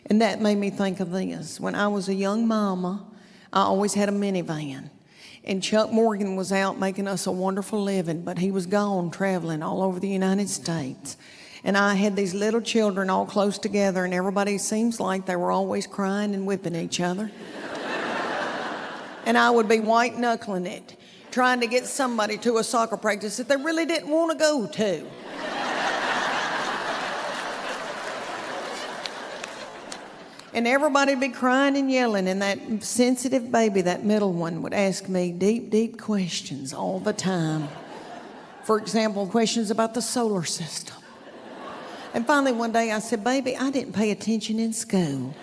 And that made me think of this. When I was a young mama, I always had a minivan. And Chuck Morgan was out making us a wonderful living, but he was gone traveling all over the United States. And I had these little children all close together, and everybody seems like they were always crying and whipping each other. And I would be white knuckling it, trying to get somebody to a soccer practice that they really didn't want to go to. And everybody would be crying and yelling, and that sensitive baby, that middle one, would ask me deep, deep questions all the time. For example, questions about the solar system. And finally one day I said, baby, I didn't pay attention in school.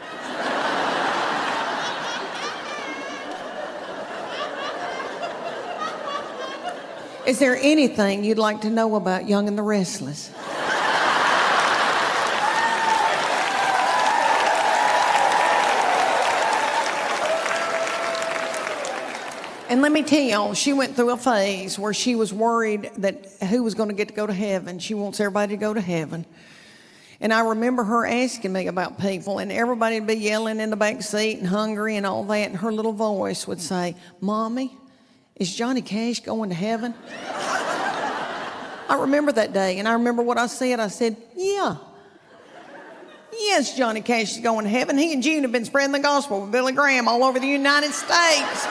Is there anything you'd like to know about Young and the Restless? And let me tell y'all, she went through a phase where she was worried that who was going to get to go to heaven. She wants everybody to go to heaven. And I remember her asking me about people, and everybody would be yelling in the back seat and hungry and all that, and her little voice would say, Mommy, is Johnny Cash going to heaven? I remember that day, and I remember what I said. I said, yeah. Yes, Johnny Cash is going to heaven. He and June have been spreading the gospel with Billy Graham all over the United States.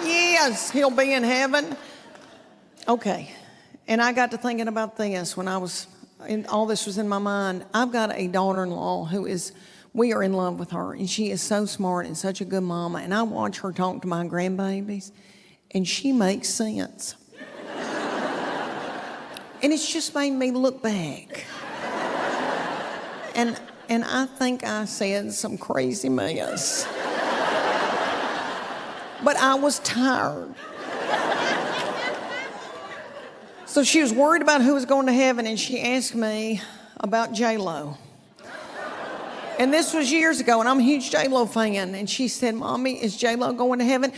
Yes, he'll be in heaven. Okay, and I got to thinking about this when all this was in my mind. I've got a daughter-in-law we are in love with her, and she is so smart and such a good mama, and I watch her talk to my grandbabies, and she makes sense. And it's just made me look back. And I think I said some crazy mess. But I was tired. So she was worried about who was going to heaven, and she asked me about J-Lo. And this was years ago, and I'm a huge J-Lo fan. And she said, Mommy, is J-Lo going to heaven?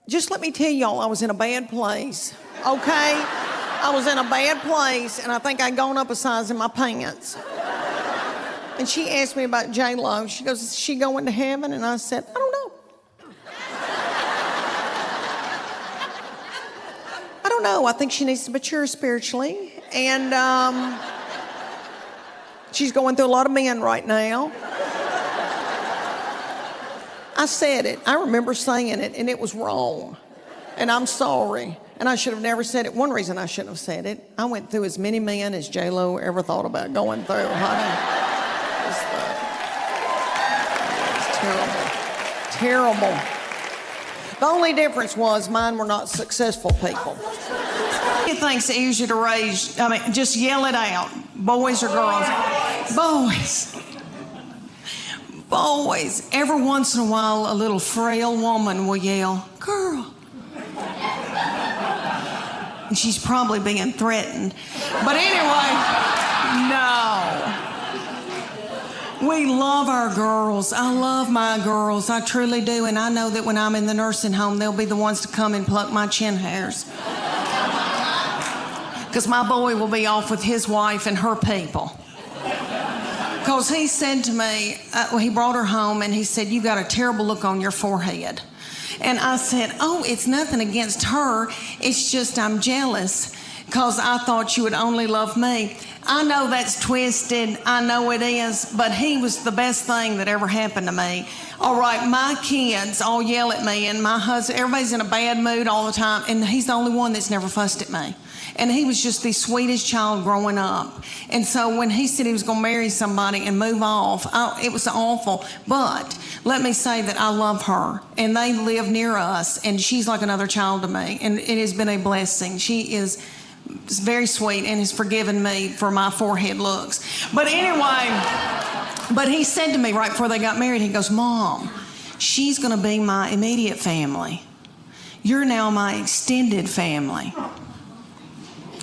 Just let me tell y'all, I was in a bad place, okay? I was in a bad place, and I think I'd gone up a size in my pants. And she asked me about J-Lo. She goes, is she going to heaven? And I said, I don't know. I don't know. I think she needs to mature spiritually. And she's going through a lot of men right now. I said it. I remember saying it, and it was wrong. And I'm sorry. And I should have never said it. One reason I shouldn't have said it, I went through as many men as J-Lo ever thought about going through, honey. It's terrible. The only difference was mine were not successful people. He thinks it's easier to raise, just yell it out. Boys or girls? Boys. Boys. Every once in a while, a little frail woman will yell, girl. And she's probably being threatened. But anyway, no. We love our girls. I love my girls. I truly do. And I know that when I'm in the nursing home, they'll be the ones to come and pluck my chin hairs. Because my boy will be off with his wife and her people. Because he said to me, he brought her home and he said, you got a terrible look on your forehead. And I said, oh, it's nothing against her. It's just I'm jealous because I thought you would only love me. I know that's twisted. I know it is. But he was the best thing that ever happened to me. All right, my kids all yell at me, and my husband, everybody's in a bad mood all the time, and he's the only one that's never fussed at me. And he was just the sweetest child growing up. And so when he said he was going to marry somebody and move off, it was awful. But let me say that I love her, and they live near us, and she's like another child to me, and it has been a blessing. She is very sweet and has forgiven me for my forehead looks. But anyway, but he said to me right before they got married, he goes, Mom, she's going to be my immediate family. You're now my extended family.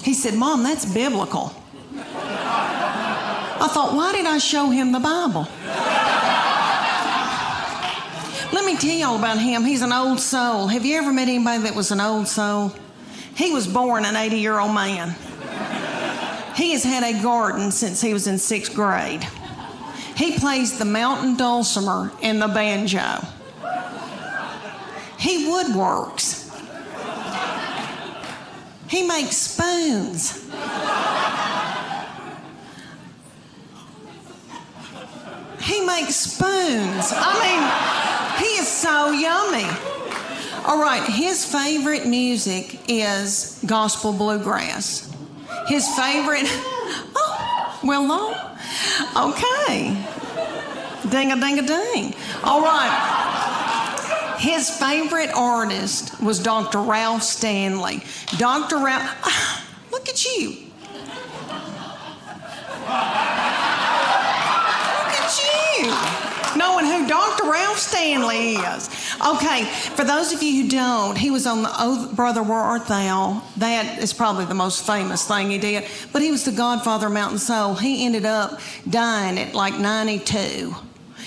He said, Mom, that's biblical. I thought, why did I show him the Bible? Let me tell y'all about him. He's an old soul. Have you ever met anybody that was an old soul? He was born an 80-year-old man. He has had a garden since he was in 6th grade. He plays the mountain dulcimer and the banjo. He woodworks. He makes spoons. He makes spoons. I mean, he is so yummy. All right, his favorite music is gospel bluegrass. His favorite, oh, well, no. Okay. Ding-a-ding-a-ding. All right. His favorite artist was Dr. Ralph Stanley. Dr. Ralph, look at you. Knowing who Dr. Ralph Stanley is. Okay, for those of you who don't, he was on the Oh Brother Where Art Thou. That is probably the most famous thing he did. But he was the godfather of Mountain Soul. He ended up dying at like 92.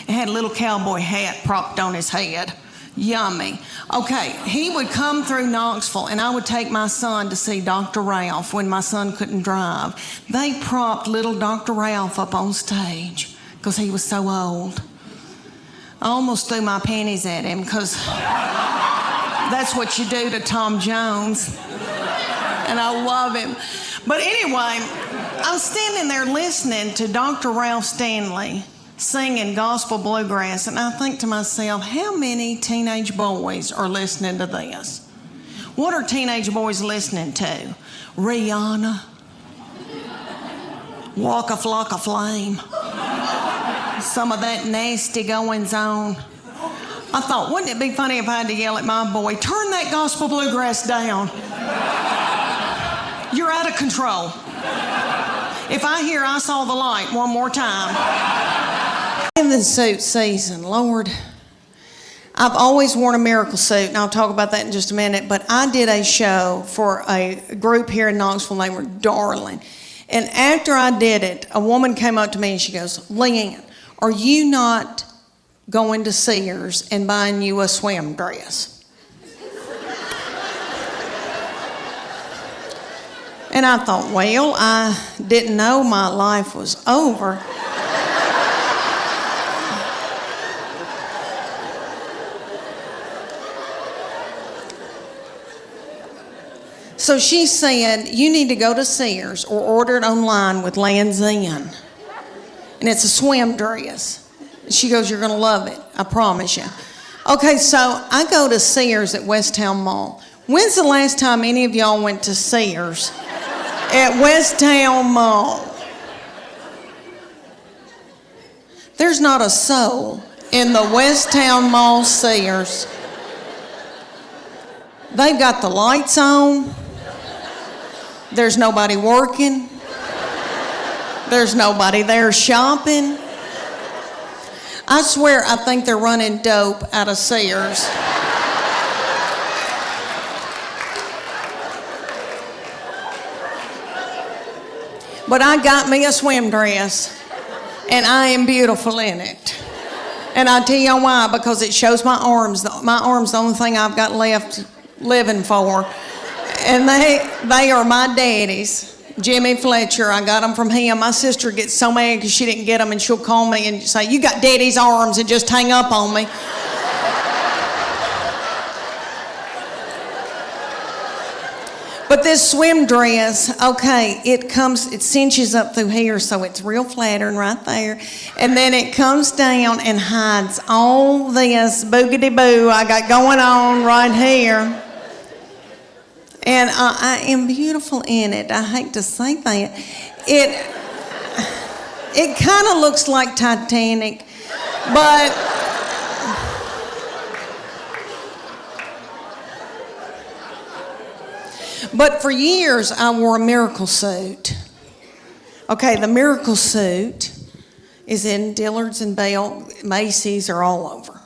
And had a little cowboy hat propped on his head. Yummy. Okay, he would come through Knoxville, and I would take my son to see Dr. Ralph when my son couldn't drive. They propped little Dr. Ralph up on stage because he was so old. I almost threw my panties at him because that's what you do to Tom Jones. And I love him. But anyway, I'm standing there listening to Dr. Ralph Stanley singing gospel bluegrass, and I think to myself, how many teenage boys are listening to this? What are teenage boys listening to? Rihanna, Walk a Flock of Flame, some of that nasty goings on. I thought, wouldn't it be funny if I had to yell at my boy, turn that gospel bluegrass down. You're out of control. If I hear I saw the light one more time. In the suit season, Lord, I've always worn a miracle suit, and I'll talk about that in just a minute, but I did a show for a group here in Knoxville. They were darling. And after I did it, a woman came up to me and she goes, Leanne, are you not going to Sears and buying you a swim dress? And I thought, well, I didn't know my life was over. So she said, you need to go to Sears or order it online with Land's End. And it's a swim dress. She goes, you're going to love it. I promise you. Okay, so I go to Sears at West Town Mall. When's the last time any of y'all went to Sears at West Town Mall? There's not a soul in the West Town Mall Sears. They've got the lights on. There's nobody working. There's nobody there shopping. I swear I think they're running dope out of Sears. But I got me a swim dress, and I am beautiful in it. And I'll tell you why, because it shows my arms. My arms, the only thing I've got left living for. And they are my daddy's. Jimmy Fletcher, I got them from him. My sister gets so mad because she didn't get them, and she'll call me and say, you got daddy's arms, and just hang up on me. But this swim dress, okay, it cinches up through here, so it's real flattering right there. And then it comes down and hides all this boogity-boo I got going on right here. And I am beautiful in it. I hate to say that. It kind of looks like Titanic, but for years I wore a miracle suit. Okay, the miracle suit is in Dillard's and Bell, Macy's, are all over.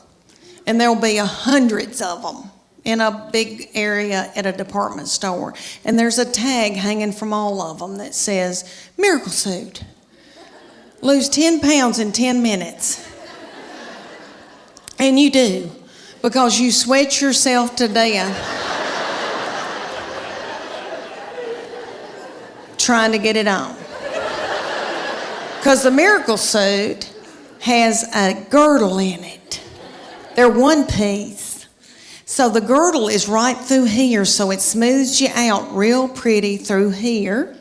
And there'll be hundreds of them in a big area at a department store. And there's a tag hanging from all of them that says, miracle suit. Lose 10 pounds in 10 minutes. And you do, because you sweat yourself to death trying to get it on. Because the miracle suit has a girdle in it. They're one piece. So the girdle is right through here, so it smooths you out real pretty through here.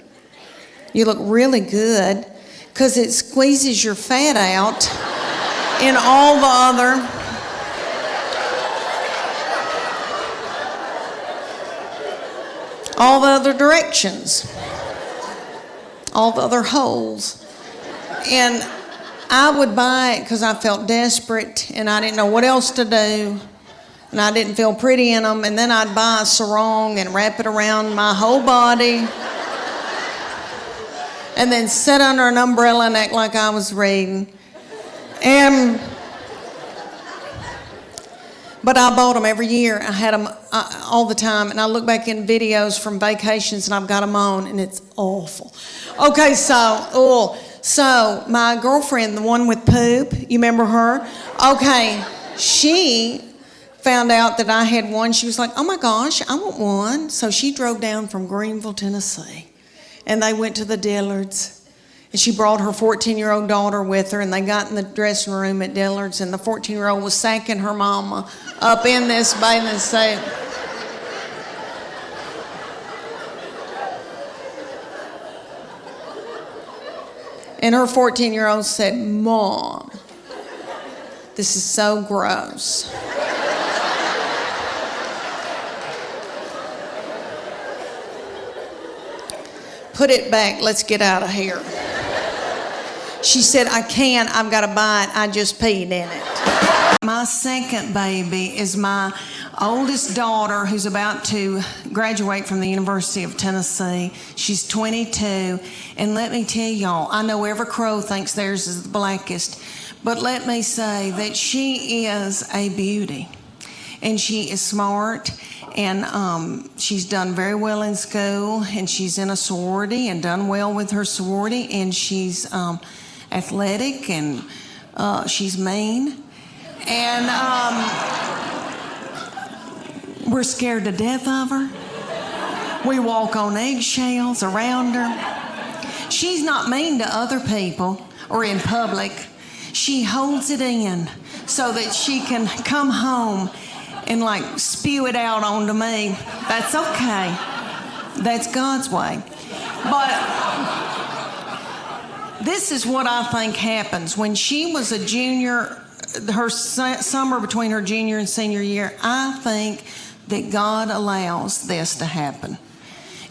You look really good because it squeezes your fat out in all the other directions, all the other holes. And I would buy it because I felt desperate and I didn't know what else to do. And I didn't feel pretty in them. And then I'd buy a sarong and wrap it around my whole body. And then sit under an umbrella and act like I was reading. But I bought them every year. I had them all the time. And I look back in videos from vacations and I've got them on and it's awful. Okay, so my girlfriend, the one with poop, you remember her? Okay, she found out that I had one. She was like, oh my gosh, I want one. So she drove down from Greenville, Tennessee. And they went to the Dillards. And she brought her 14-year-old daughter with her. And they got in the dressing room at Dillard's. And the 14-year-old was sacking her mama up in this bathing suit. And her 14-year-old said, Mom, this is so gross. Put it back, let's get out of here. She said, I can't, I've got to buy it, I just peed in it. My second baby is my oldest daughter who's about to graduate from the University of Tennessee. She's 22, and let me tell y'all, I know every crow thinks theirs is the blackest, but let me say that she is a beauty, and she is smart, and she's done very well in school, and she's in a sorority and done well with her sorority, and she's athletic, and she's mean, and we're scared to death of her. We walk on eggshells around her. She's not mean to other people or in public. She holds it in so that she can come home and like spew it out onto me. That's okay. That's God's way. But this is what I think happens. When she was a junior, her summer between her junior and senior year, I think that God allows this to happen.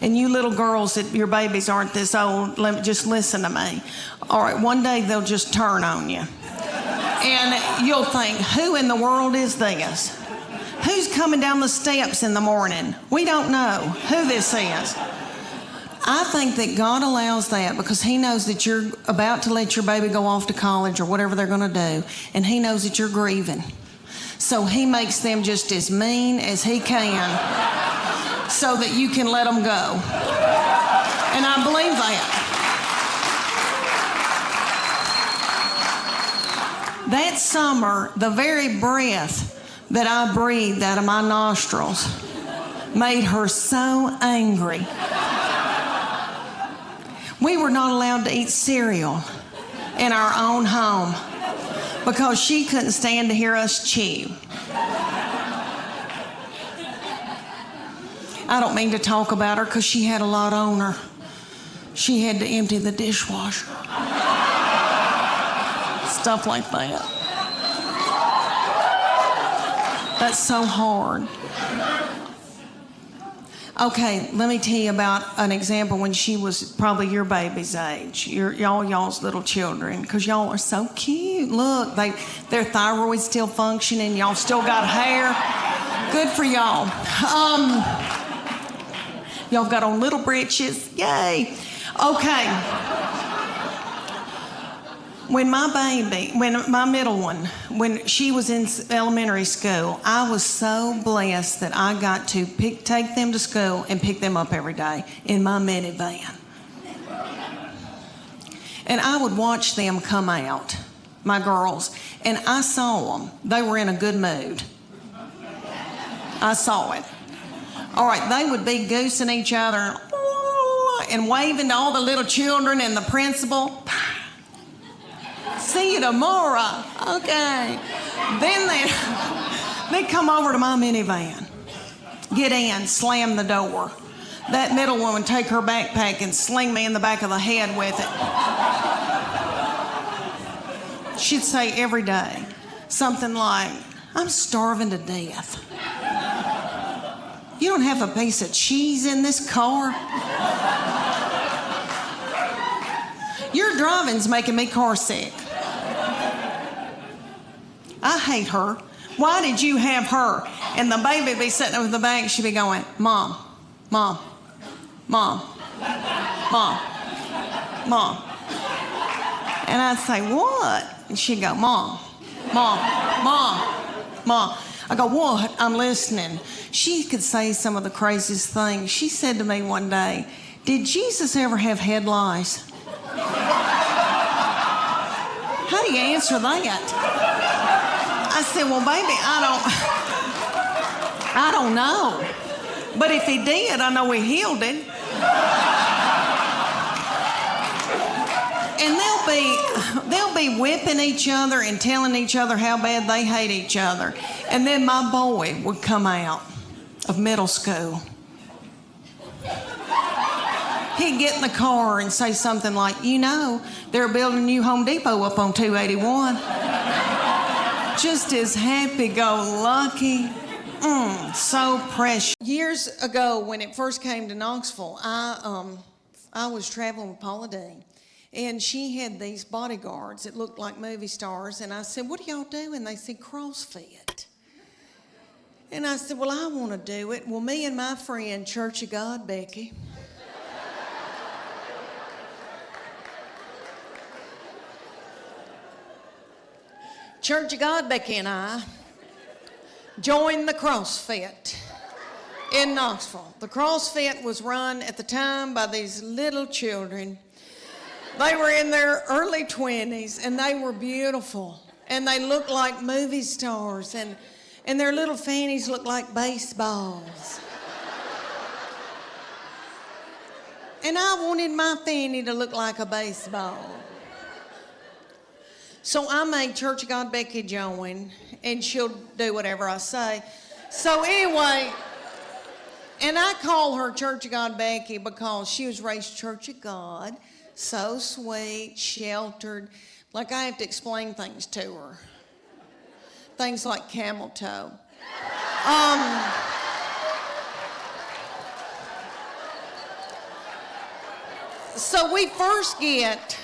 And you little girls that your babies aren't this old, just listen to me. All right, one day they'll just turn on you. And you'll think, who in the world is this? Who's coming down the steps in the morning? We don't know who this is. I think that God allows that because he knows that you're about to let your baby go off to college or whatever they're going to do, and he knows that you're grieving. So he makes them just as mean as he can so that you can let them go. And I believe that. That summer, the very breath that I breathed out of my nostrils made her so angry. We were not allowed to eat cereal in our own home because she couldn't stand to hear us chew. I don't mean to talk about her because she had a lot on her. She had to empty the dishwasher. Stuff like that. That's so hard. Okay, let me tell you about an example when she was probably your baby's age, y'all's little children, because y'all are so cute. Look, their thyroid's still functioning. Y'all still got hair. Good for y'all. Y'all got on little britches. Yay. Okay. When my middle one, when she was in elementary school, I was so blessed that I got to take them to school and pick them up every day in my minivan. And I would watch them come out, my girls, and I saw them. They were in a good mood. I saw it. All right, they would be goosing each other and waving to all the little children and the principal. See you tomorrow. Okay. Then they come over to my minivan, get in, slam the door. That middle woman take her backpack and sling me in the back of the head with it. She'd say every day something like, I'm starving to death. You don't have a piece of cheese in this car? Your driving's making me car sick. I hate her. Why did you have her? And the baby be sitting over the back, she'd be going, Mom, Mom, Mom, Mom, Mom. And I'd say, what? And she'd go, Mom, Mom, Mom, Mom. I go, what? I'm listening. She could say some of the craziest things. She said to me one day, did Jesus ever have head lice? How do you answer that? I said, well, baby, I don't know. But if he did, I know he healed it. And they'll be whipping each other and telling each other how bad they hate each other. And then my boy would come out of middle school. He'd get in the car and say something like, you know, they're building a new Home Depot up on 281. Just as happy-go-lucky. So precious. Years ago, when it first came to Knoxville, I was traveling with Paula Dean, and she had these bodyguards that looked like movie stars, and I said, what do y'all do? And they said, CrossFit. And I said, well, I want to do it. Well, me and my friend, Church of God, Becky, Church of God, Becky and I joined the CrossFit in Knoxville. The CrossFit was run at the time by these little children. They were in their early 20s, and they were beautiful. And they looked like movie stars, and their little fannies looked like baseballs. And I wanted my fanny to look like a baseball. So I made Church of God Becky join, and she'll do whatever I say. So anyway, and I call her Church of God Becky because she was raised Church of God, so sweet, sheltered. Like I have to explain things to her. Things like camel toe. So we first get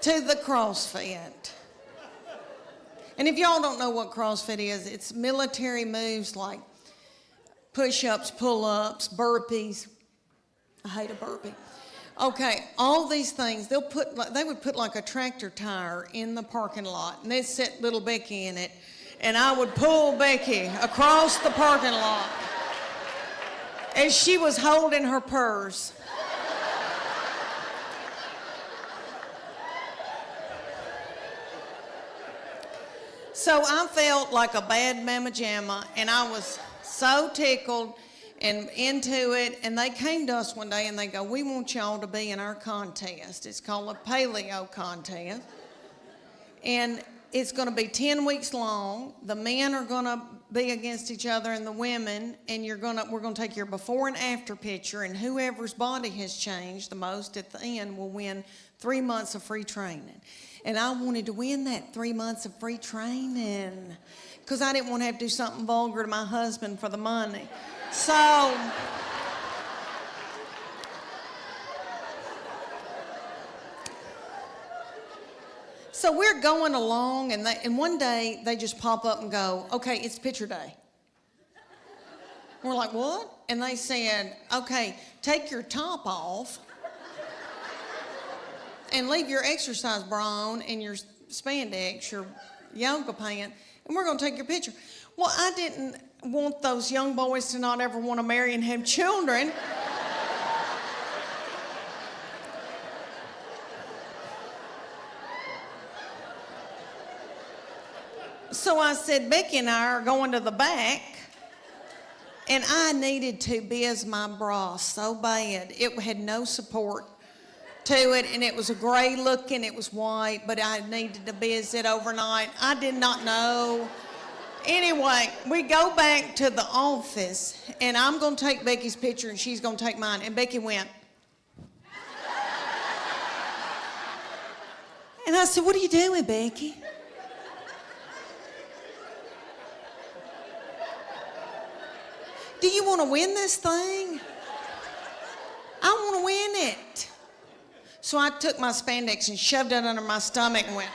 to the CrossFit. And if y'all don't know what CrossFit is, it's military moves like push-ups, pull-ups, burpees. I hate a burpee. Okay, all these things, they would put like a tractor tire in the parking lot, and they'd set little Becky in it, and I would pull Becky across the parking lot as she was holding her purse. So I felt like a bad mama jamma, and I was so tickled and into it. And they came to us one day and they go, we want y'all to be in our contest. It's called a paleo contest. And it's going to be 10 weeks long. The men are going to be against each other and the women, and we're going to take your before and after picture, and whoever's body has changed the most at the end will win 3 months of free training. And I wanted to win that 3 months of free training because I didn't want to have to do something vulgar to my husband for the money. So we're going along, and one day they just pop up and go, okay, it's picture day. We're like, what? And they said, okay, take your top off and leave your exercise bra on and your spandex, your yoga pant, and we're going to take your picture. Well, I didn't want those young boys to not ever want to marry and have children. So I said, Becky and I are going to the back, And I needed to biz my bra so bad. It had no support to it, and it was a gray looking, it was white, but I needed to biz it overnight. I did not know. Anyway, we go back to the office, and I'm going to take Becky's picture, and she's going to take mine. And Becky went. And I said, "What are you doing, Becky?" "Do you want to win this thing?" "I want to win it." So I took my spandex and shoved it under my stomach and went.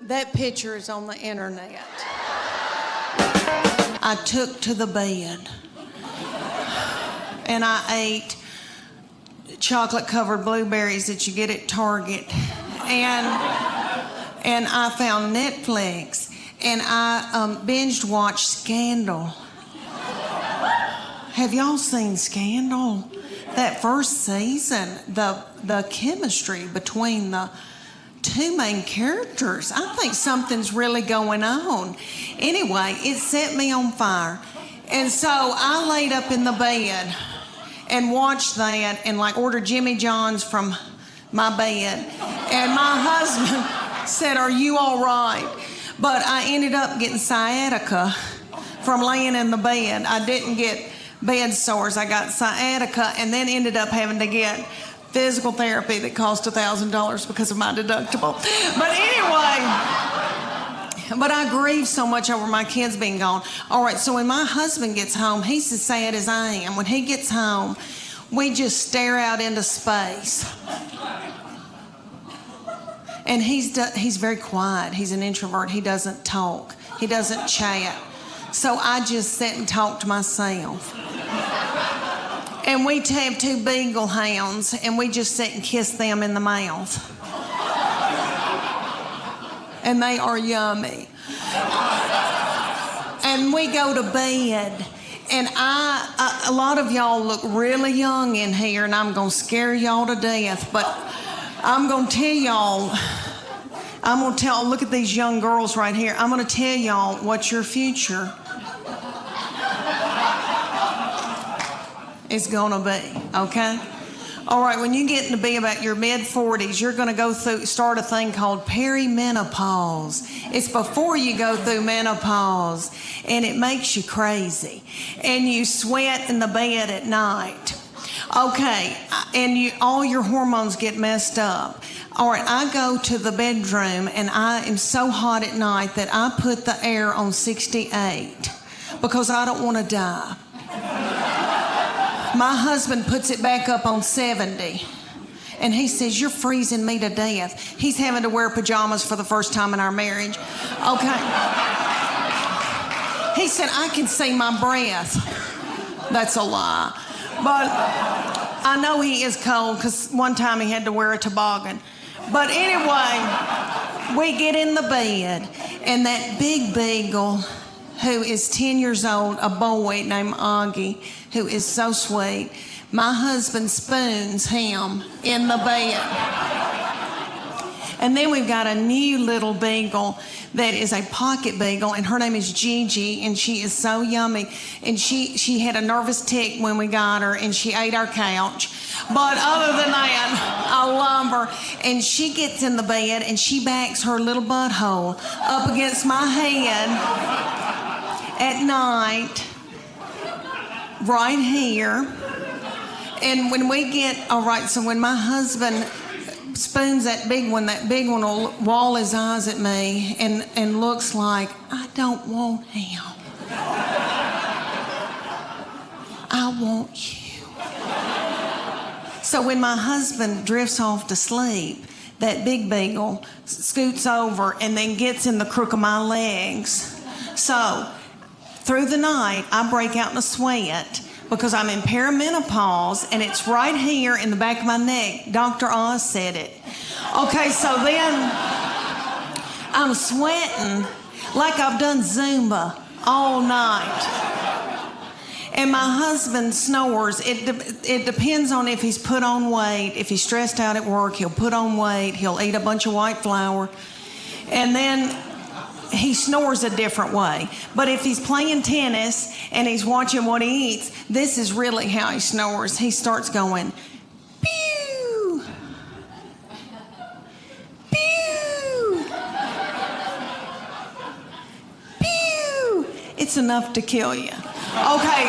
That picture is on the internet. I took to the bed and I ate chocolate-covered blueberries that you get at Target, and I found Netflix, and I binged watched Scandal. Have y'all seen Scandal? That first season, the chemistry between the two main characters, I think something's really going on. Anyway, it set me on fire. And so I laid up in the bed and watched that and like ordered Jimmy John's from my bed. And my husband said, "Are you all right?" But I ended up getting sciatica from laying in the bed. I didn't get bed sores. I got sciatica and then ended up having to get physical therapy that cost $1,000 because of my deductible. But anyway, but I grieve so much over my kids being gone. All right, so when my husband gets home, he's as sad as I am. When he gets home, we just stare out into space. And he's very quiet. He's an introvert. He doesn't talk. He doesn't chat. So I just sit and talk to myself. And we have two beagle hounds, and we just sit and kiss them in the mouth. And they are yummy. And we go to bed, and a lot of y'all look really young in here, and I'm going to scare y'all to death, but I'm going to tell y'all, look at these young girls right here. I'm going to tell y'all what your future is going to be, okay? All right, when you get to be about your mid-40s, you're going to start a thing called perimenopause. It's before you go through menopause, and it makes you crazy. And you sweat in the bed at night. Okay, and all your hormones get messed up. All right, I go to the bedroom, and I am so hot at night that I put the air on 68 because I don't want to die. My husband puts it back up on 70. And he says, "You're freezing me to death." He's having to wear pajamas for the first time in our marriage. Okay. He said, "I can see my breath." That's a lie. But I know he is cold because one time he had to wear a toboggan. But anyway, we get in the bed, and that big beagle, who is 10 years old, a boy named Augie, who is so sweet, my husband spoons him in the bed. And then we've got a new little beagle that is a pocket beagle, and her name is Gigi, and she is so yummy. And she had a nervous tick when we got her, and she ate our couch. But other than that, I love her. And she gets in the bed, and she backs her little butthole up against my head at night, right here. And when we get, all right, so when my husband spoons that big one will wall his eyes at me and looks like, "I don't want him. I want you." So when my husband drifts off to sleep, that big beagle scoots over and then gets in the crook of my legs. So through the night, I break out in a sweat because I'm in perimenopause, and it's right here in the back of my neck. Dr. Oz said it. Okay, so then I'm sweating like I've done Zumba all night. And my husband snores. It depends on if he's put on weight. If he's stressed out at work, he'll put on weight. He'll eat a bunch of white flour. And then he snores a different way. But if he's playing tennis and he's watching what he eats, this is really how he snores. He starts going, pew, pew, pew. It's enough to kill you. Okay,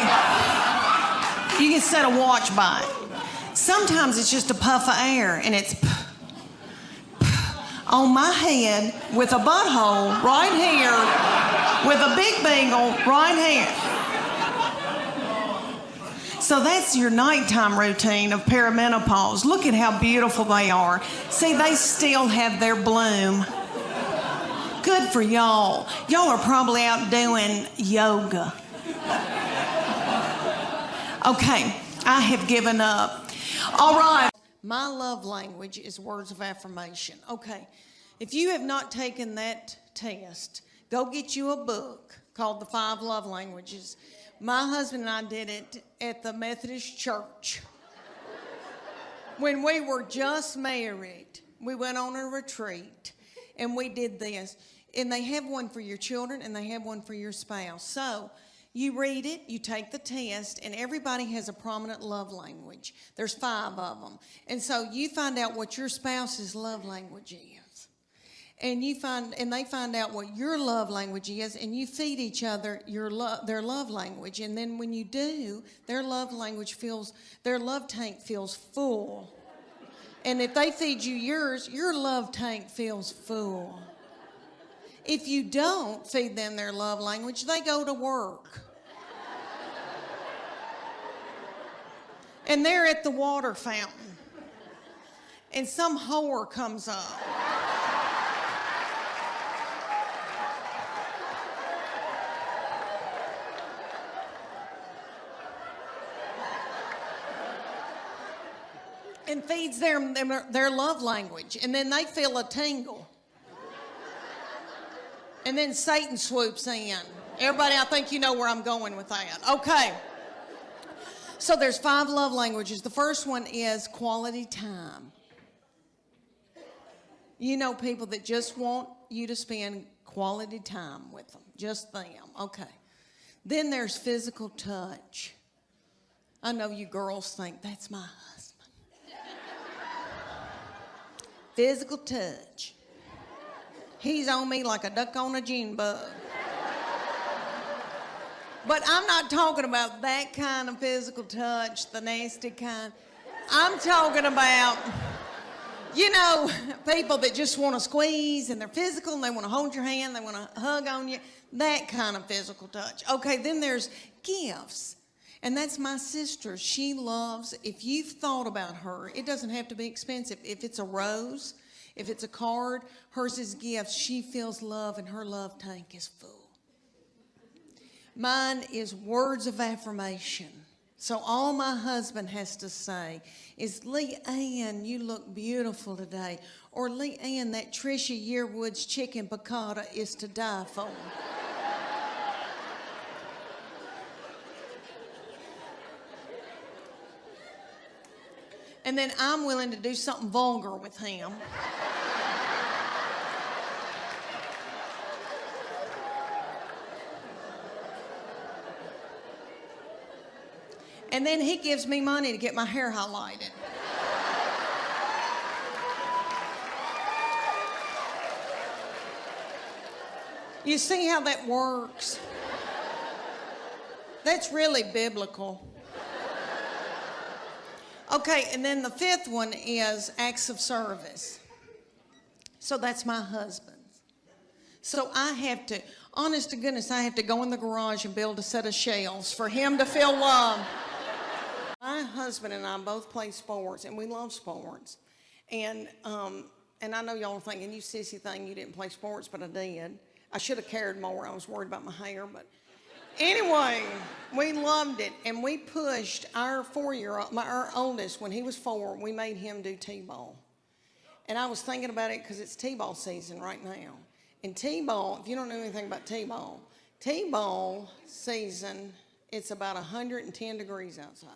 you can set a watch by it. Sometimes it's just a puff of air and it's on my head with a butthole right here, with a big beagle right here. So that's your nighttime routine of perimenopause. Look at how beautiful they are. See, they still have their bloom. Good for y'all. Y'all are probably out doing yoga. Okay, I have given up. All right. My love language is words of affirmation. Okay, if you have not taken that test, go get you a book called The 5 Love Languages. My husband and I did it at the Methodist Church. When we were just married, we went on a retreat and we did this. And they have one for your children and they have one for your spouse. So you read it, you take the test, and everybody has a prominent love language. There's 5 of them. And so you find out what your spouse's love language is. And they find out what your love language is, and you feed each other their love language. And then when you do, their love tank feels full. And if they feed you yours, your love tank feels full. If you don't feed them their love language, they go to work. And they're at the water fountain. And some whore comes up. And feeds them their love language. And then they feel a tingle. And then Satan swoops in. Everybody, I think you know where I'm going with that. Okay. So there's 5 love languages. The first one is quality time. You know people that just want you to spend quality time with them. Just them. Okay. Then there's physical touch. I know you girls think, that's my husband. Physical touch. He's on me like a duck on a June bug. But I'm not talking about that kind of physical touch, the nasty kind. I'm talking about, people that just want to squeeze and they're physical and they want to hold your hand, they want to hug on you, that kind of physical touch. Okay, then there's gifts. And that's my sister. She loves, if you've thought about her, it doesn't have to be expensive. If it's a rose, if it's a card, hers is gifts. She feels love and her love tank is full. Mine is words of affirmation. So all my husband has to say is, Leanne, you look beautiful today. Or Leanne, that Trisha Yearwood's chicken piccata is to die for. And then I'm willing to do something vulgar with him. And then he gives me money to get my hair highlighted. You see how that works? That's really biblical. Okay, and then the 5th one is acts of service. So that's my husband's. So I have to, honest to goodness, I have to go in the garage and build a set of shelves for him to feel love. My husband and I both play sports, and we love sports. And I know y'all are thinking, you sissy thing, you didn't play sports, but I did. I should have cared more. I was worried about my hair, but anyway, we loved it. And we pushed our 4-year-old, our oldest, when he was 4, we made him do T-ball. And I was thinking about it because it's T-ball season right now. And T-ball, if you don't know anything about T-ball T-ball season, it's about 110 degrees outside.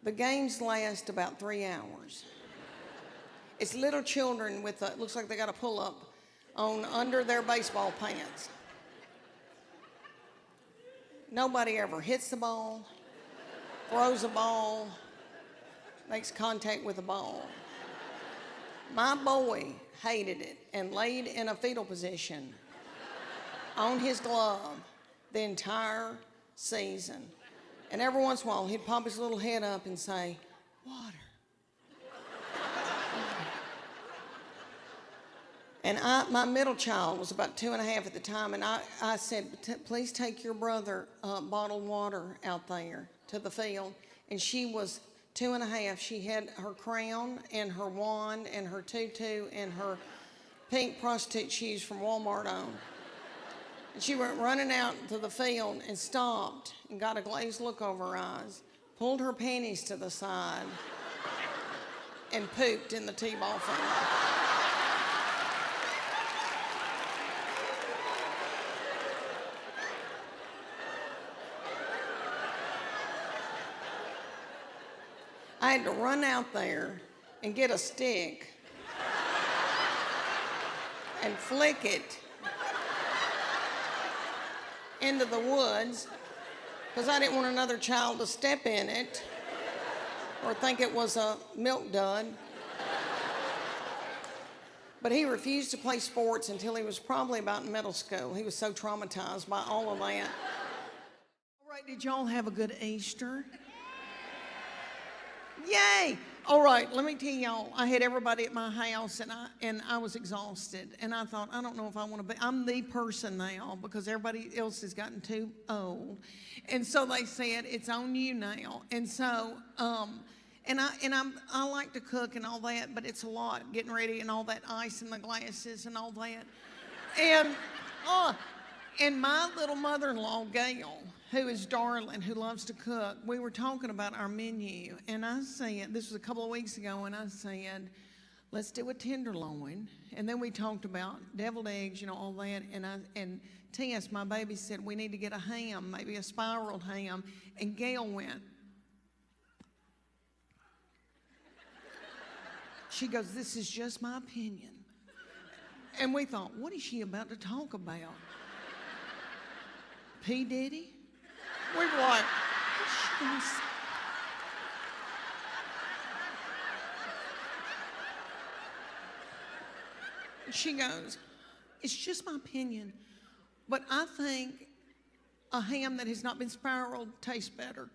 The games last about 3 hours. It's little children with, looks like they got a pull-up on under their baseball pants. Nobody ever hits the ball, throws a ball, makes contact with the ball. My boy hated it and laid in a fetal position on his glove the entire season. And every once in a while, he'd pop his little head up and say, "Water." And my middle child was about 2.5 at the time, and I said, "Please take your brother bottled water out there to the field." And she was 2.5. She had her crown and her wand and her tutu and her pink prostitute shoes from Walmart on. And she went running out to the field and stopped and got a glazed look over her eyes, pulled her panties to the side, and pooped in the T-ball field. I had to run out there and get a stick and flick it into the woods because I didn't want another child to step in it or think it was a milk dud. But he refused to play sports until he was probably about in middle school. He was so traumatized by all of that. All right, did y'all have a good Easter? Yay! All right, let me tell y'all, I had everybody at my house and I was exhausted. And I thought, I don't know if I want to be, I'm the person now because everybody else has gotten too old. And so they said, it's on you now. And so, I like to cook and all that, but it's a lot getting ready and all that ice in the glasses and all that. And my little mother-in-law, Gail, who is darling, who loves to cook, we were talking about our menu. And I said, this was a couple of weeks ago, and I said, let's do a tenderloin. And then we talked about deviled eggs, you know, all that. And Tess, my baby, said, we need to get a ham, maybe a spiraled ham. And Gail went. She goes, this is just my opinion. And we thought, what is she about to talk about? P. Diddy? We were like, what's she gonna say? She goes, it's just my opinion, but I think a ham that has not been spiraled tastes better.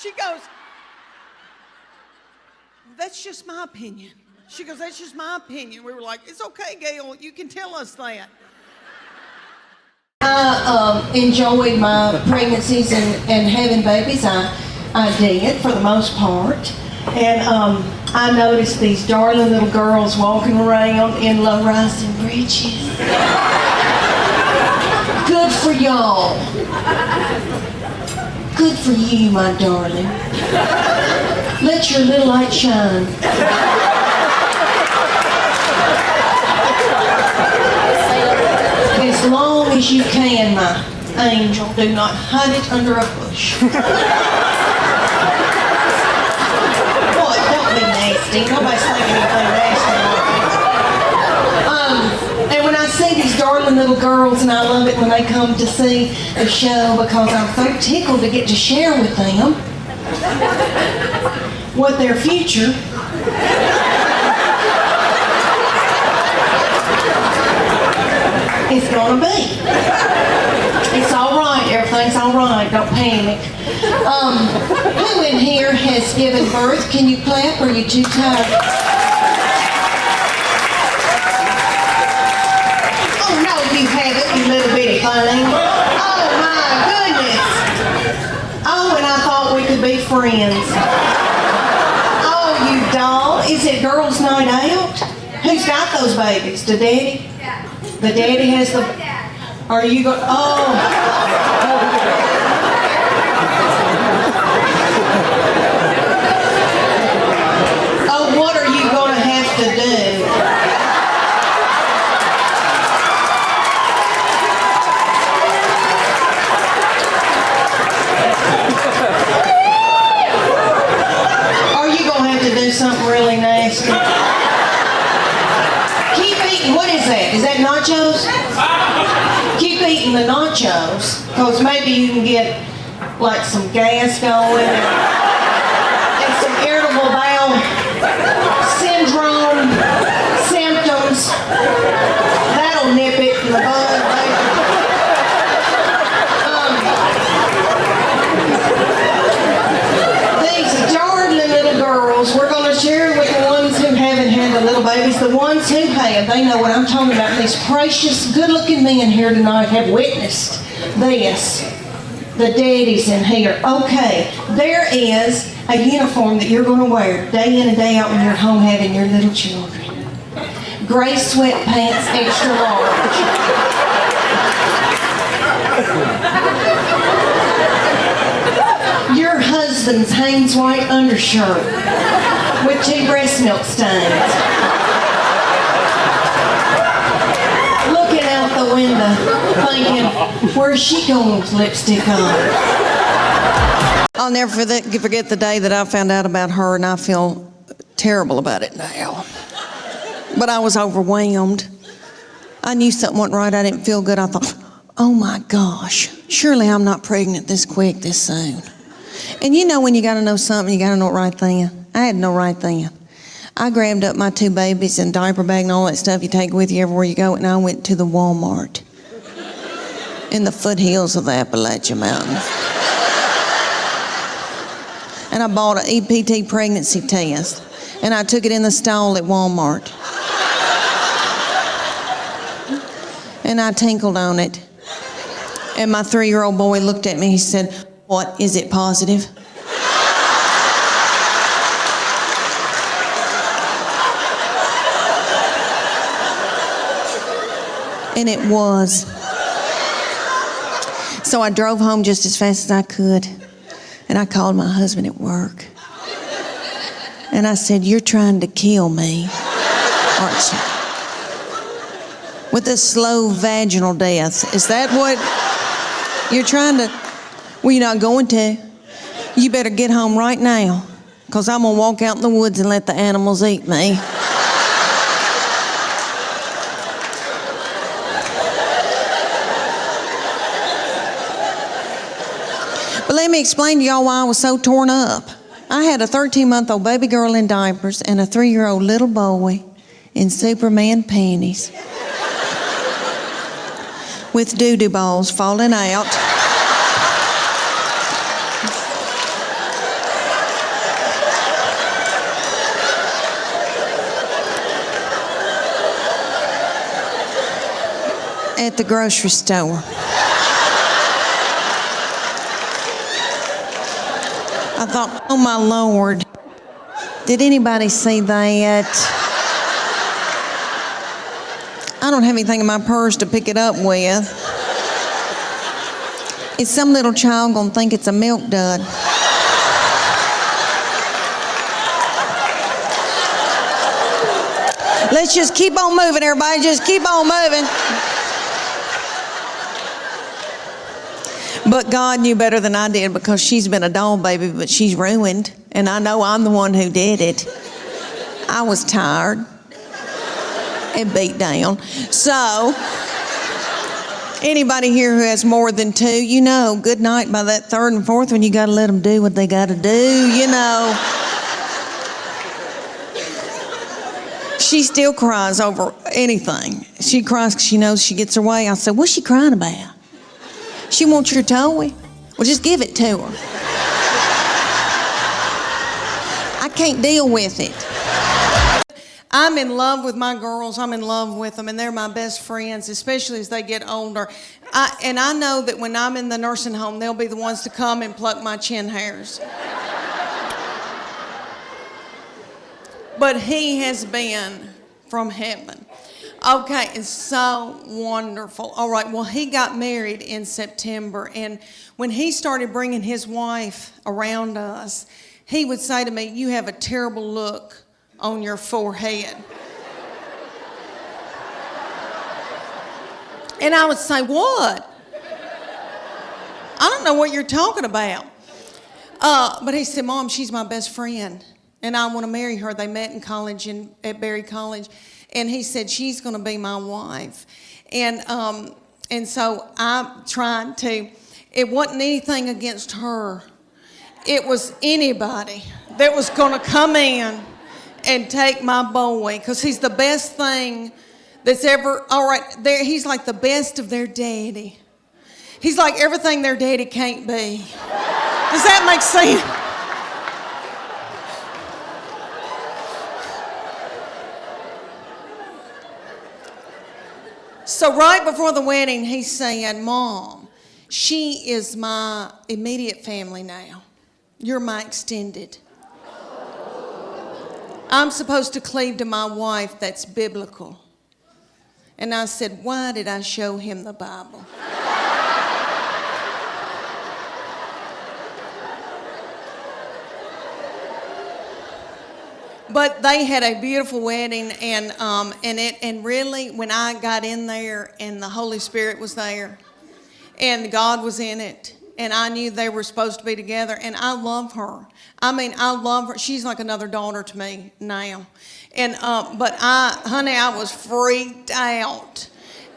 She goes, that's just my opinion. She goes, that's just my opinion. We were like, it's okay, Gail, you can tell us that. I enjoyed my pregnancies and having babies. I did for the most part. And I noticed these darling little girls walking around in low-rising breeches. Good for y'all. Good for you, my darling. Let your little light shine. As long as you can, my angel, do not hide it under a bush. Boy, don't be nasty. Nobody's thinking anything nasty. And when I see these darling little girls, and I love it when they come to see the show because I'm so tickled to get to share with them what their future is gonna be. It's all right, everything's all right, don't panic. Who in here has given birth? Can you clap, or are you too tired? Oh no, you haven't, you little bitty thing. Oh my goodness. Oh, and I thought we could be friends. Oh, you doll. Is it girls' night out? Who's got those babies? The daddy? The daddy has the... Are you going... Oh. Oh, what are you going to have to do? really nasty. Keep eating, what is that? Is that nachos? Keep eating the nachos, because maybe you can get like some gas going and some irritable bowel syndrome symptoms. That'll nip it in the bud, baby. These darling little girls, we're going to share with the ones who haven't had the little babies. The ones who have, they know what I'm talking about. These precious, good-looking men here tonight have witnessed this. The daddies in here. Okay, there is a uniform that you're going to wear day in and day out when you're home having your little children. Gray sweatpants, extra large. Your husband's Hanes white undershirt with 2 breast milk stains. Looking out the window, thinking, where's she going with lipstick on? I'll never forget the day that I found out about her, and I feel terrible about it now. But I was overwhelmed. I knew something wasn't right. I didn't feel good. I thought, oh my gosh, surely I'm not pregnant this quick, this soon. And you know when you got to know something, you got to know it right then. I had no right then. I grabbed up my 2 babies and diaper bag and all that stuff you take with you everywhere you go, and I went to the Walmart in the foothills of the Appalachian Mountains. And I bought an EPT pregnancy test, and I took it in the stall at Walmart. And I tinkled on it. And my 3-year-old boy looked at me, he said, "What, is it positive?" And it was. So I drove home just as fast as I could, and I called my husband at work. And I said, "You're trying to kill me, aren't you? With a slow vaginal death. Is that what you're trying to?" "Well, you're not going to. You better get home right now, because I'm going to walk out in the woods and let the animals eat me." But let me explain to y'all why I was so torn up. I had a 13-month-old baby girl in diapers and a 3-year-old little boy in Superman panties with doo-doo balls falling out. At the grocery store. I thought, oh my Lord, did anybody see that? I don't have anything in my purse to pick it up with. Is some little child gonna think it's a milk dud? Let's just keep on moving, everybody. Just keep on moving. But God knew better than I did, because she's been a doll baby, but she's ruined. And I know I'm the one who did it. I was tired and beat down. So, anybody here who has more than 2, you know, good night by that 3rd and 4th one, you got to let them do what they got to do, you know. She still cries over anything. She cries because she knows she gets her way. I said, "What's she crying about?" "She wants your toy." "Well, just give it to her." I can't deal with it. I'm in love with my girls. I'm in love with them, and they're my best friends, especially as they get older. And I know that when I'm in the nursing home, they'll be the ones to come and pluck my chin hairs. But he has been from heaven. Okay, it's so wonderful. All right, well, he got married in September, and when he started bringing his wife around us, he would say to me, "You have a terrible look on your forehead." And I would say, "What? I don't know what you're talking about." But he said, "Mom, she's my best friend, and I want to marry her. They met in college at Berry College, and he said, she's going to be my wife. And so I tried to, it wasn't anything against her. It was anybody that was going to come in and take my boy, because he's the best thing that's ever, all right, he's like the best of their daddy. He's like everything their daddy can't be. Does that make sense? So right before the wedding, he said, Mom, she is my immediate family now. You're my extended. I'm supposed to cleave to my wife. That's biblical. And I said, why did I show him the Bible? But they had a beautiful wedding, and really, when I got in there and the Holy Spirit was there and God was in it, and I knew they were supposed to be together, and I love her. I mean, I love her. She's like another daughter to me now. And but I was freaked out.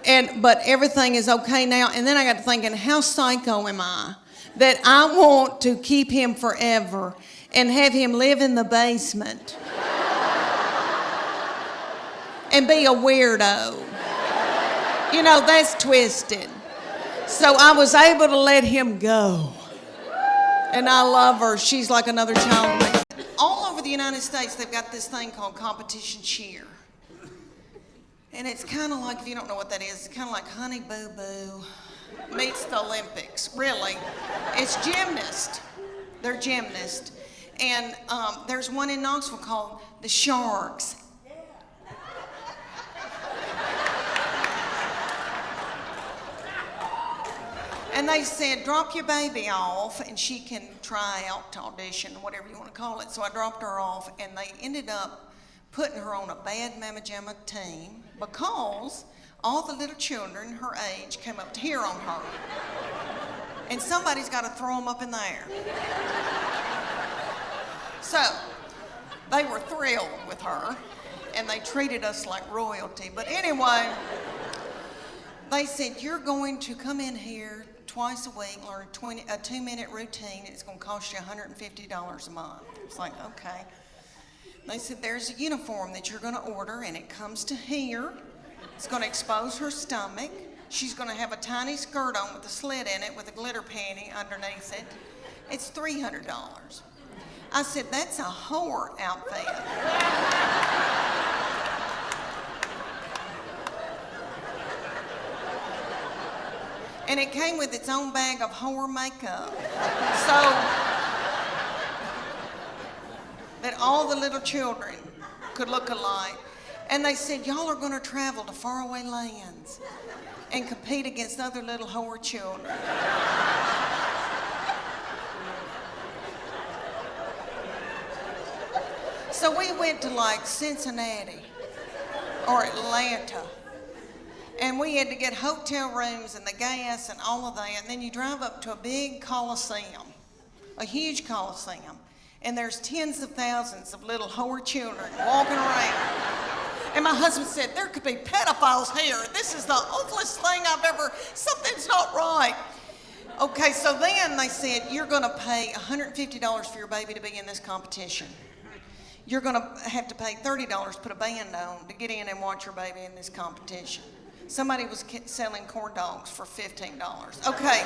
But everything is okay now. And then I got to thinking, how psycho am I that I want to keep him forever and have him live in the basement and be a weirdo? You know, that's twisted. So I was able to let him go. And I love her. She's like another child to me. All over the United States, they've got this thing called competition cheer. And it's kind of like, if you don't know what that is, it's kind of like Honey Boo Boo meets the Olympics. Really. It's gymnast. They're gymnasts. And there's one in Knoxville called the Sharks. And they said, drop your baby off and she can try out to audition, whatever you want to call it. So I dropped her off, and they ended up putting her on a bad Mama Jamma team because all the little children her age came up to hear on her. And somebody's got to throw them up in the air. So they were thrilled with her, and they treated us like royalty. But anyway, they said, you're going to come in here twice a week, learn a 2-minute routine, and it's going to cost you $150 a month. It's like, okay. They said, there's a uniform that you're going to order, and it comes to here. It's going to expose her stomach. She's going to have a tiny skirt on with a slit in it with a glitter panty underneath it. It's $300. I said, that's a whore outfit. And it came with its own bag of whore makeup. So that all the little children could look alike. And they said, y'all are going to travel to faraway lands and compete against other little whore children. So we went to like Cincinnati or Atlanta. And we had to get hotel rooms and the gas and all of that. And then you drive up to a big coliseum, a huge coliseum. And there's tens of thousands of little whore children walking around. And my husband said, there could be pedophiles here. This is the ugliest thing I've ever, something's not right. Okay, so then they said, you're going to pay $150 for your baby to be in this competition. You're going to have to pay $30 to put a band on to get in and watch your baby in this competition. Somebody was selling corn dogs for $15. Okay.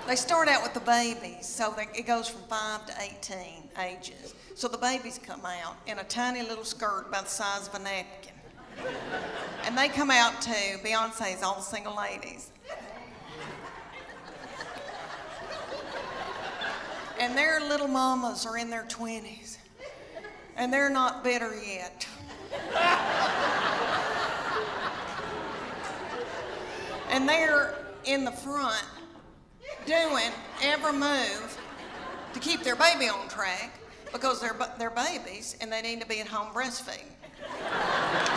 They start out with the babies, so it goes from 5 to 18 ages. So the babies come out in a tiny little skirt about the size of a napkin. And they come out to Beyonce's All the Single Ladies. And their little mamas are in their 20s. And they're not bitter yet. And they're in the front doing every move to keep their baby on track because they're babies and they need to be at home breastfeeding.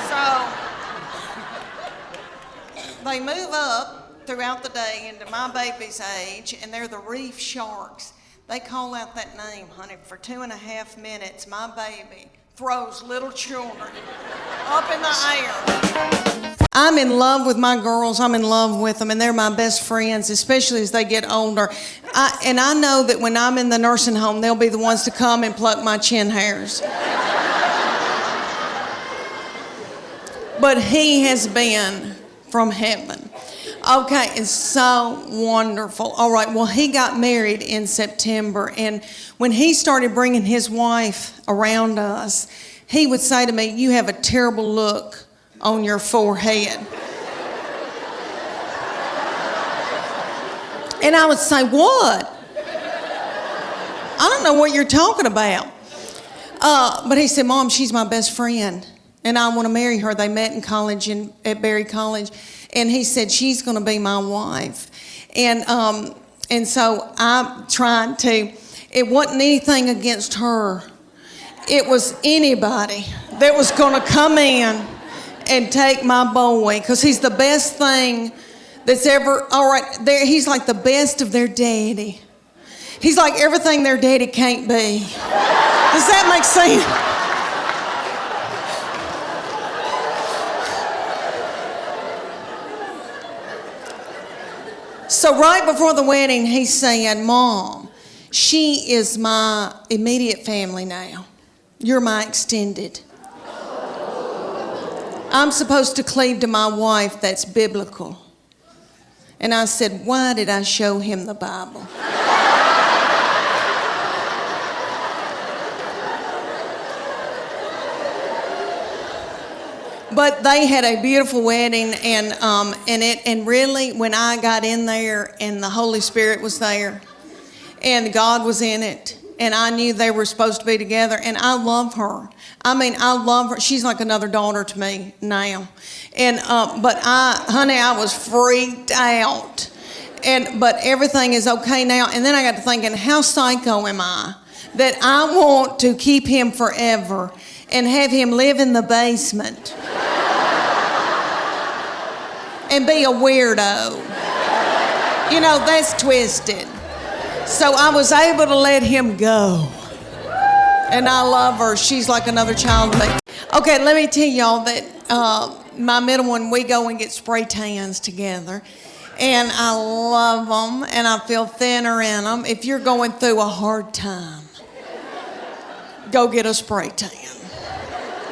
So they move up throughout the day into my baby's age, and they're the reef sharks. They call out that name, honey, for 2.5 minutes. My baby throws little children up in the air. I'm in love with my girls. I'm in love with them, and they're my best friends, especially as they get older. And I know that when I'm in the nursing home, they'll be the ones to come and pluck my chin hairs. But he has been from heaven. Okay, it's so wonderful. All right, well, he got married in September, and when he started bringing his wife around us, he would say to me, "You have a terrible look on your forehead." And I would say, "What? I don't know what you're talking about." But he said, "Mom, she's my best friend, and I want to marry her." They met in college at Berry College, and he said, "She's going to be my wife." And so I tried to. It wasn't anything against her. It was anybody that was going to come in and take my boy, because he's the best thing that's ever. All right, he's like the best of their daddy. He's like everything their daddy can't be. Does that make sense? So right before the wedding, he said, "Mom, she is my immediate family now. You're my extended. I'm supposed to cleave to my wife. That's biblical." And I said, "Why did I show him the Bible?" But they had a beautiful wedding, and really, when I got in there and the Holy Spirit was there, and God was in it, and I knew they were supposed to be together, and I love her. I mean, I love her. She's like another daughter to me now. And but I was freaked out. But everything is okay now. And then I got to thinking, how psycho am I that I want to keep him forever and have him live in the basement and be a weirdo? You know, that's twisted. So I was able to let him go. And I love her. She's like another child to me. Okay, let me tell y'all that my middle one, we go and get spray tans together. And I love them, and I feel thinner in them. If you're going through a hard time, go get a spray tan.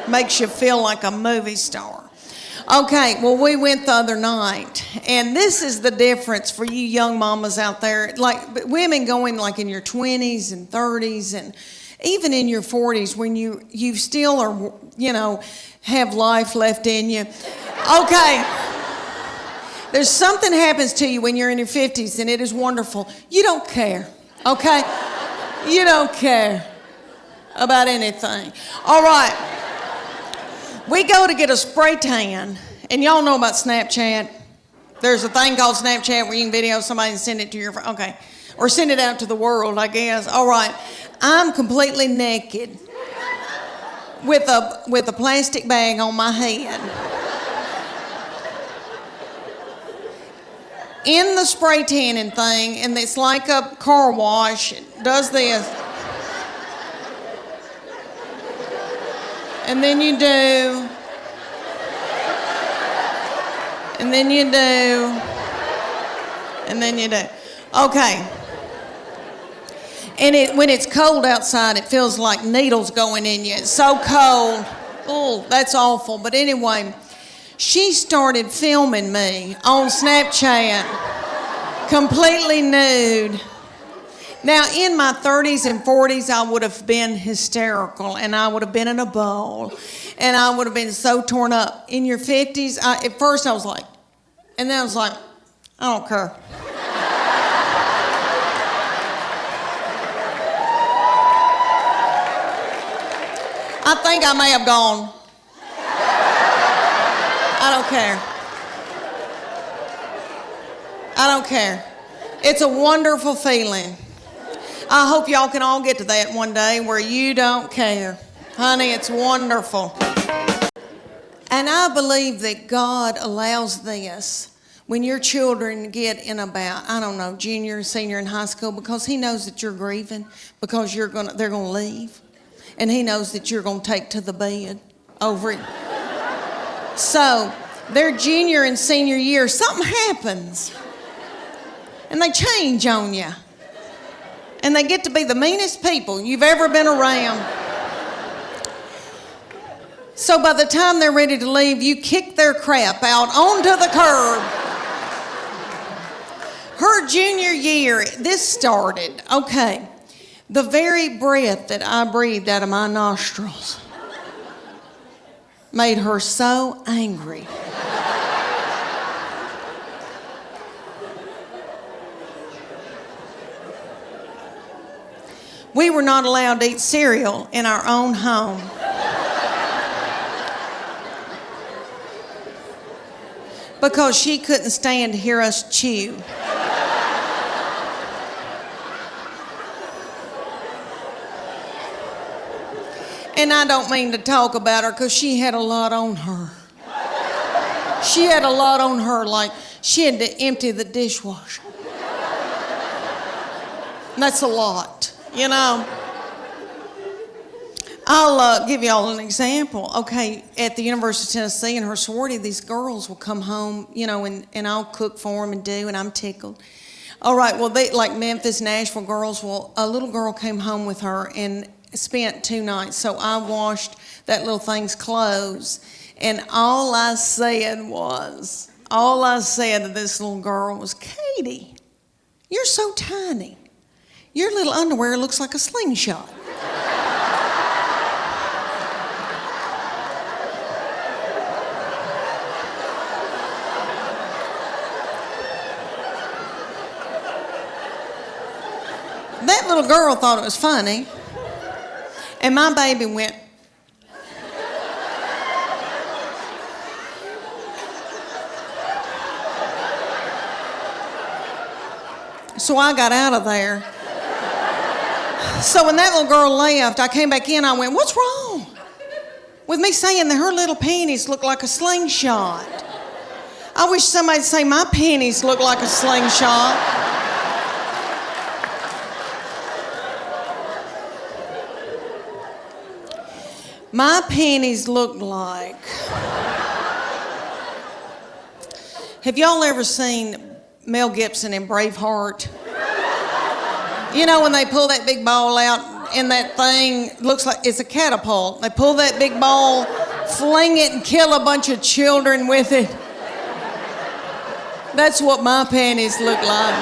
Makes you feel like a movie star. Okay, well, we went the other night, and this is the difference for you young mamas out there. Like, women going like in your 20s and 30s and even in your 40s when you still are, you know, have life left in you. Okay, there's something happens to you when you're in your 50s, and it is wonderful. You don't care, okay? You don't care about anything. All right. We go to get a spray tan, and y'all know about Snapchat. There's a thing called Snapchat where you can video somebody and send it to your friend. Okay. Or send it out to the world, I guess. All right. I'm completely naked with a plastic bag on my head. In the spray tanning thing, and it's like a car wash. It does this. And then you do. And then you do. And then you do. Okay. And when it's cold outside, it feels like needles going in you. It's so cold. Oh, that's awful. But anyway, she started filming me on Snapchat, completely nude. Now, in my 30s and 40s, I would have been hysterical, and I would have been in a bowl, and I would have been so torn up. In your 50s, at first I was like, and then I was like, I don't care. I think I may have gone. I don't care. I don't care. It's a wonderful feeling. I hope y'all can all get to that one day where you don't care. Honey, it's wonderful. And I believe that God allows this when your children get in about, I don't know, junior, senior in high school, because he knows that you're grieving because they're gonna leave, and he knows that you're gonna take to the bed over it. So their junior and senior year, something happens, and they change on you, and they get to be the meanest people you've ever been around. So by the time they're ready to leave, you kick their crap out onto the curb. Her junior year, this started, okay, the very breath that I breathed out of my nostrils made her so angry. We were not allowed to eat cereal in our own home. Because she couldn't stand to hear us chew. And I don't mean to talk about her because she had a lot on her. She had a lot on her, like she had to empty the dishwasher. And that's a lot, you know. I'll give y'all an example. Okay, at the University of Tennessee in her sorority, these girls will come home, you know, and I'll cook for them and do, and I'm tickled. All right, well, they like Memphis, Nashville girls. Well, a little girl came home with her and spent 2 nights. So I washed that little thing's clothes, and all I said to this little girl was, Katie, you're so tiny. Your little underwear looks like a slingshot. That little girl thought it was funny, and my baby went. So I got out of there. So when that little girl left, I came back in, I went, what's wrong with me saying that her little panties look like a slingshot? I wish somebody'd say my panties look like a slingshot. My panties look like... Have y'all ever seen Mel Gibson in Braveheart? You know when they pull that big ball out and that thing looks like it's a catapult. They pull that big ball, fling it, and kill a bunch of children with it. That's what my panties look like.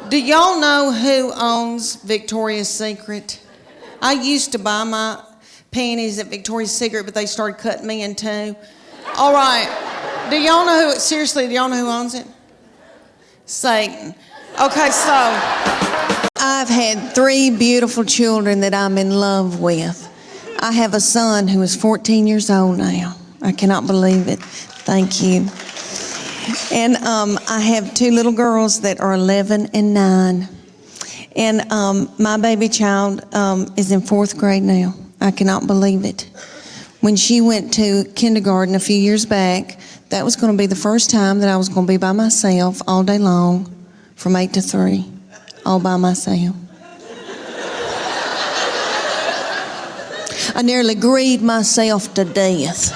Do y'all know who owns Victoria's Secret? I used to buy my panties at Victoria's Secret, but they started cutting me in two. All right. Do y'all know who, seriously, do y'all know who owns it? Satan. Okay, so I've had 3 beautiful children that I'm in love with. I have a son who is 14 years old now. I cannot believe it. Thank you. And I have 2 little girls that are 11 and 9. And my baby child is in 4th grade now. I cannot believe it. When she went to kindergarten a few years back, that was going to be the first time that I was going to be by myself all day long from 8 to 3, all by myself. I nearly grieved myself to death.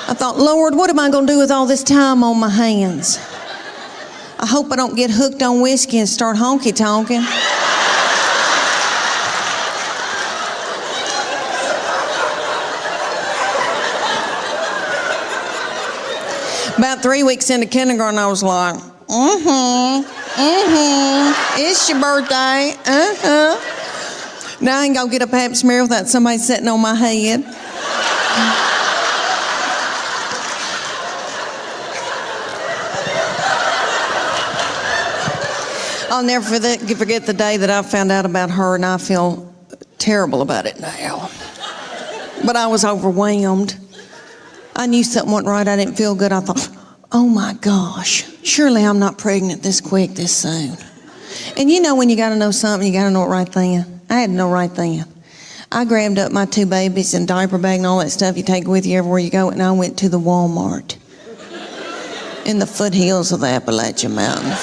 I thought, Lord, what am I going to do with all this time on my hands? I hope I don't get hooked on whiskey and start honky-tonking. About 3 weeks into kindergarten, I was like, it's your birthday, Now I ain't gonna get a pap smear without somebody sitting on my head. I'll never forget the day that I found out about her, and I feel terrible about it now. But I was overwhelmed. I knew something wasn't right. I didn't feel good. I thought, oh my gosh, surely I'm not pregnant this quick, this soon. And you know when you gotta know something, you gotta know it right then. I had to know right then. I grabbed up my 2 babies and diaper bag and all that stuff you take with you everywhere you go, and I went to the Walmart in the foothills of the Appalachian Mountains.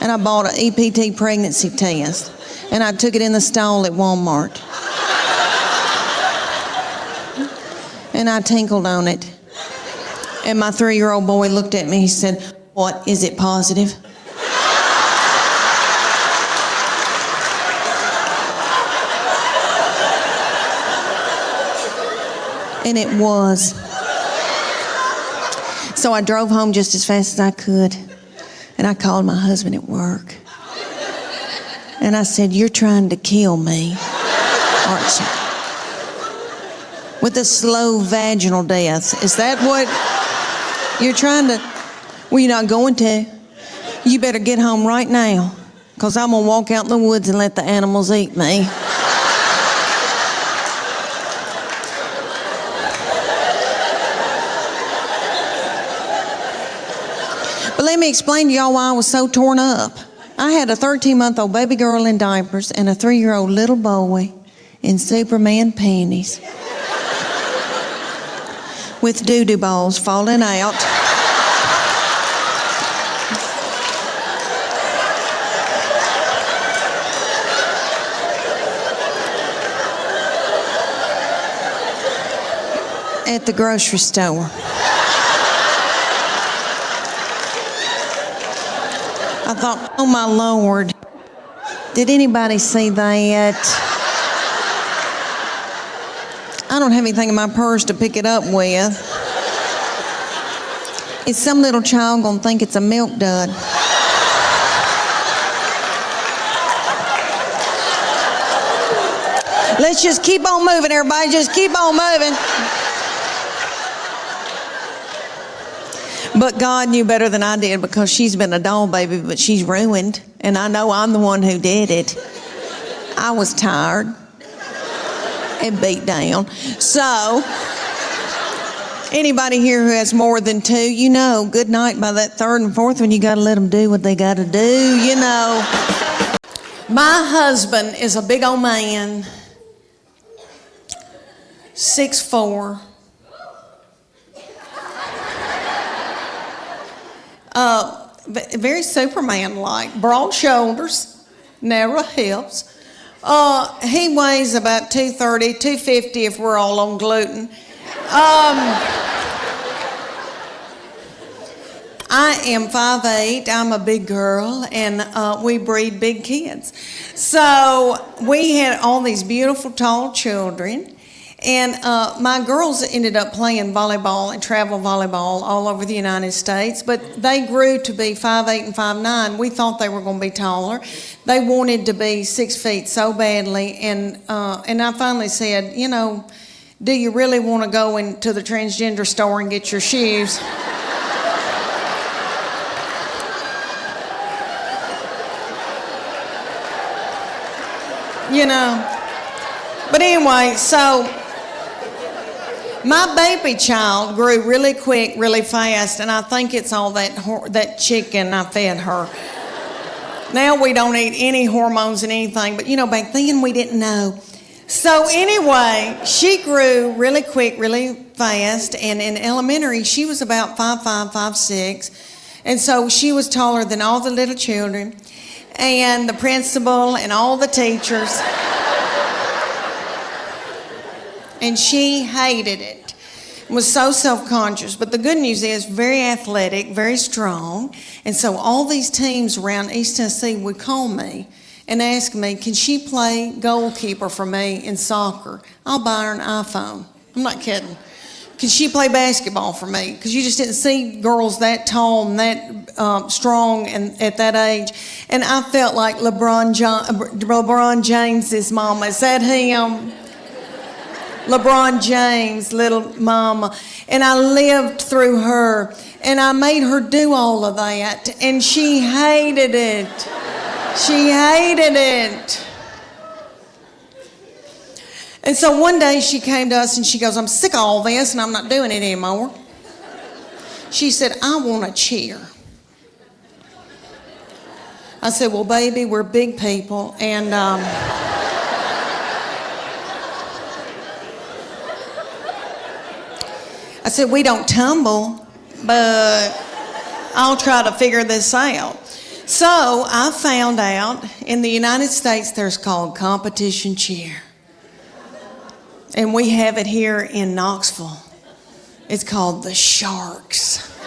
And I bought an EPT pregnancy test, and I took it in the stall at Walmart. And I tinkled on it. And my 3-year-old boy looked at me, he said, "What, is it positive?" And it was. So I drove home just as fast as I could, and I called my husband at work. And I said, "You're trying to kill me, aren't you? With a slow vaginal death. Is that what you're trying to?" "Well, you're not going to. You better get home right now, because I'm going to walk out in the woods and let the animals eat me." But let me explain to y'all why I was so torn up. I had a 13-month-old baby girl in diapers and a 3-year-old little boy in Superman panties with doo-doo balls falling out. At the grocery store. I thought, oh my Lord, did anybody see that? I don't have anything in my purse to pick it up with. Is some little child gonna think it's a milk dud? Let's just keep on moving, everybody. Just keep on moving. But God knew better than I did, because she's been a doll baby, but she's ruined. And I know I'm the one who did it. I was tired and beat down. So, anybody here who has more than 2, you know, good night by that 3rd and 4th one, you got to let them do what they got to do, you know. My husband is a big old man, 6'4". Very Superman-like, broad shoulders, narrow hips. He weighs about 230, 250 if we're all on gluten. I am 5'8", I'm a big girl, and we breed big kids. So we had all these beautiful tall children. And my girls ended up playing volleyball and travel volleyball all over the United States, but they grew to be 5'8" and 5'9". We thought they were going to be taller. They wanted to be 6 feet so badly, and I finally said, you know, do you really want to go into the transgender store and get your shoes? You know. But anyway, so my baby child grew really quick, really fast, and I think it's all that chicken I fed her. Now we don't eat any hormones and anything, but you know, back then we didn't know. So anyway, she grew really quick, really fast, and in elementary she was about 5'5", 5'6", and so she was taller than all the little children, and the principal and all the teachers. And she hated it, was so self-conscious. But the good news is, very athletic, very strong. And so all these teams around East Tennessee would call me and ask me, can she play goalkeeper for me in soccer? I'll buy her an iPhone. I'm not kidding. Can she play basketball for me? Because you just didn't see girls that tall and that strong and at that age. And I felt like LeBron James's mama. Is that him? LeBron James, little mama. And I lived through her, and I made her do all of that, and she hated it. She hated it. And so one day she came to us and she goes, I'm sick of all this and I'm not doing it anymore. She said, I want a chair. I said, well, baby, we're big people, and I said, we don't tumble, but I'll try to figure this out. So I found out in the United States there's called competition cheer. And we have it here in Knoxville. It's called the Sharks.